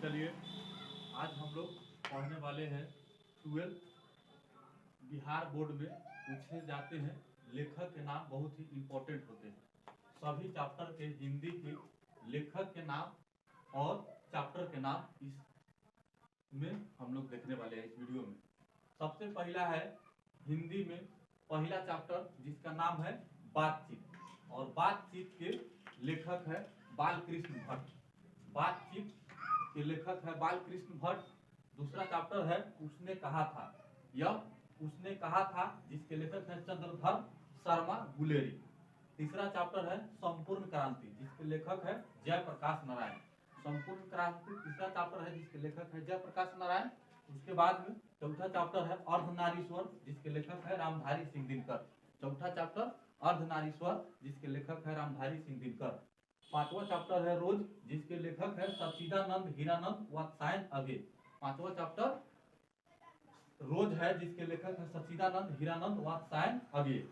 चलिए आज हम लोग पढ़ने वाले हैं 12 बिहार बोर्ड में पूछे जाते हैं लेखक के नाम बहुत ही इम्पोर्टेंट होते हैं। सभी चैप्टर के हिंदी के लेखक के नाम और चैप्टर के नाम इसमें हम लोग देखने वाले हैं इस वीडियो में। सबसे पहला है हिंदी में पहला चैप्टर जिसका नाम है बातचीत, और बातचीत के लेखक है बालकृष्ण भट्ट। बातचीत के लेखक है बालकृष्ण भट्ट। दूसरा चैप्टर है उसने कहा था, यह उसने कहा था जिसके लेखक है चंद्रधर शर्मा गुलेरी। तीसरा चैप्टर है संपूर्ण क्रांति जिसके लेखक है जयप्रकाश नारायण। संपूर्ण क्रांति तीसरा चैप्टर है जिसके लेखक है जयप्रकाश नारायण। उसके बाद में चौथा चैप्टर है अर्धनारीश्वर जिसके लेखक है रामधारी सिंह दिनकर। चौथा चैप्टर अर्धनारीश्वर जिसके लेखक है रामधारी सिंह दिनकर। पांचवा चैप्टर है रोज जिसके लेखक है सच्चिदानंद हीरानंद वात्स्यायन अगे। पांचवा चैप्टर रोज है जिसके लेखक है सच्चिदानंद हीरानंद वात्स्यायन अगे।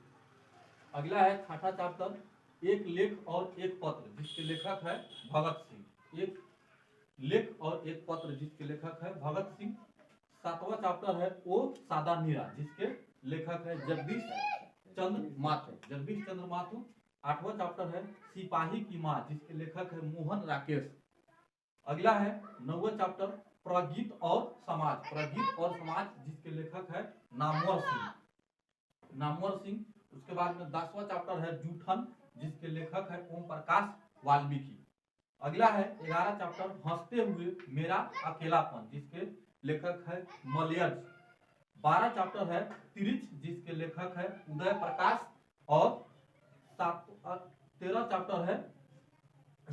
अगला है छठा चैप्टर एक लेख और एक पत्र जिसके लेखक है भगत सिंह। एक लेख और एक पत्र जिसके लेखक है भगत सिंह। सातवां चैप्टर है ओ सादा नीरा जिसके लेखक है जगदीश चंद्र माथुर। आठवां चैप्टर है सिपाही की मां जिसके लेखक है मोहन राकेश। अगला है नौवां चैप्टर प्रगीत और समाज जिसके लेखक है नामवर सिंह। उसके बाद में 10वां चैप्टर है जूठन जिसके लेखक है ओम प्रकाश वाल्मीकि। अगला है 11 चैप्टर हंसते हुए मेरा अकेलापन जिसके लेखक है मलयज। 12 चैप्टर है तिरिच जिसके लेखक है उदय प्रकाश। और 13 चैप्टर है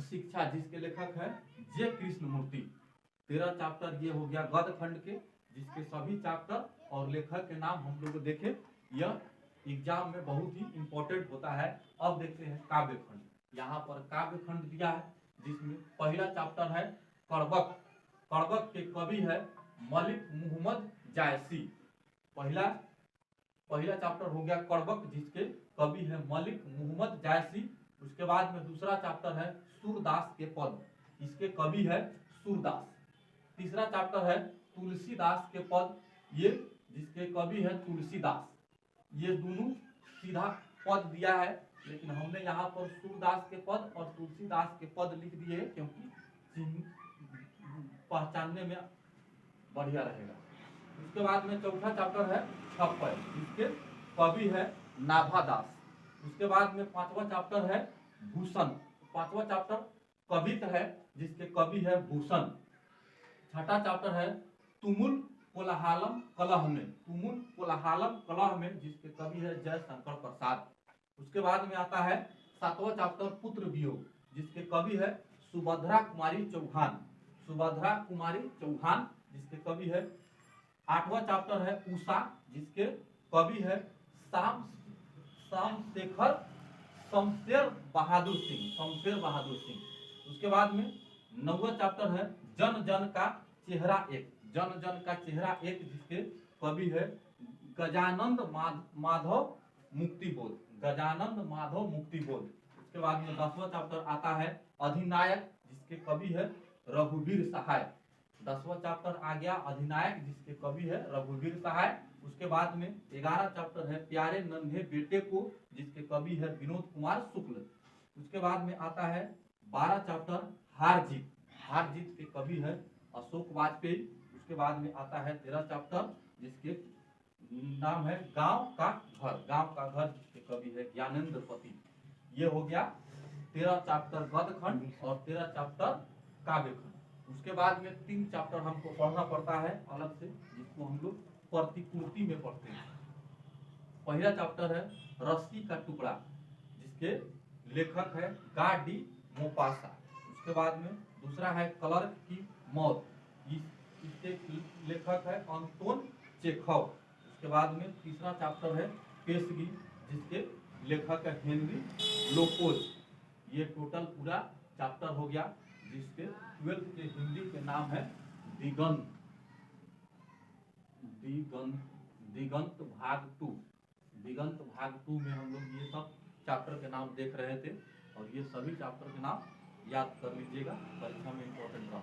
शिक्षा जिसके लेखक है जे कृष्णमूर्ति। 13 चैप्टर ये हो गया गद्य खंड के, जिसके सभी चैप्टर और लेखक के नाम हम लोग देखे। यह एग्जाम में बहुत ही इंपॉर्टेंट होता है। अब देखते हैं काव्य खंड। यहाँ पर काव्य खंड दिया है जिसमें पहला चैप्टर है कड़बक। कड़बक के कवि है मलिक मोहम्मद जायसी। पहला चैप्टर हो गया कड़बक जिसके कवि है मलिक मोहम्मद जायसी। उसके बाद में दूसरा चैप्टर है सूरदास के पद, इसके कवि है सूरदास। तीसरा चैप्टर है तुलसीदास के पद, ये जिसके कवि है तुलसीदास। ये दोनों सीधा पद दिया है, लेकिन हमने यहाँ पर सूरदास के पद और तुलसीदास के पद लिख दिए क्योंकि पहचानने में बढ़िया रहेगा। उसके बाद में चौथा चैप्टर है छप्पर जिसके कवि है नाभादास। उसके बाद में पांचवा चैप्टर है भूषण। पांचवा चैप्टर कवित है जिसके कवि है भूषण। छठा चैप्टर है तुमुल कोलाहलम कलह में जिसके कवि है जयशंकर प्रसाद। उसके बाद में आता है सातवां चैप्टर पुत्र वियोग जिसके कवि है सुभद्रा कुमारी चौहान जिसके कवि है। आठवां चैप्टर है उषा जिसके कवि है शमशेर बहादुर सिंह। उसके बाद में 9वां चैप्टर है जन जन का चेहरा एक जिसके कवि है गजानंद माधव मुक्तिबोध। उसके बाद में 10वां चैप्टर आता है अधिनायक जिसके कवि है रघुवीर सहाय। 10वां चैप्टर आ गया अधिनायक जिसके कवि है रघुवीर सहाय। उसके बाद में 11 चैप्टर है प्यारे नन्हे बेटे को जिसके कवि है विनोद कुमार शुक्ल। उसके बाद में आता है 12 चैप्टर हार जीत के कवि है अशोक वाजपेयी। उसके बाद में आता है 13 चैप्टर जिसके नाम है गांव का घर जिसके कवि है ज्ञानेंद्र पति। ये हो गया 13 चैप्टर गद्य खंड और 13 चैप्टर काव्य खंड। उसके बाद में 3 चैप्टर हमको पढ़ना पड़ता है अलग से, जिसको हम लोग प्रतिपूर्ति में पढ़ते हैं। पहला चैप्टर है रस्सी का टुकड़ा जिसके लेखक है गा डी मोपासा। उसके बाद में दूसरा है क्लर्क की मौत, इसके लेखक है अंतोन चेखव। उसके बाद में तीसरा चैप्टर है पेशगी जिसके लेखक है हेनरी लोपोज। ये टोटल पूरा चैप्टर हो गया जिसके 12th के हिंदी के नाम है दिगंत भाग 2 में हम लोग ये सब चैप्टर के नाम देख रहे थे, और ये सभी चैप्टर के नाम याद कर लीजिएगा, परीक्षा में इंपॉर्टेंट रहा।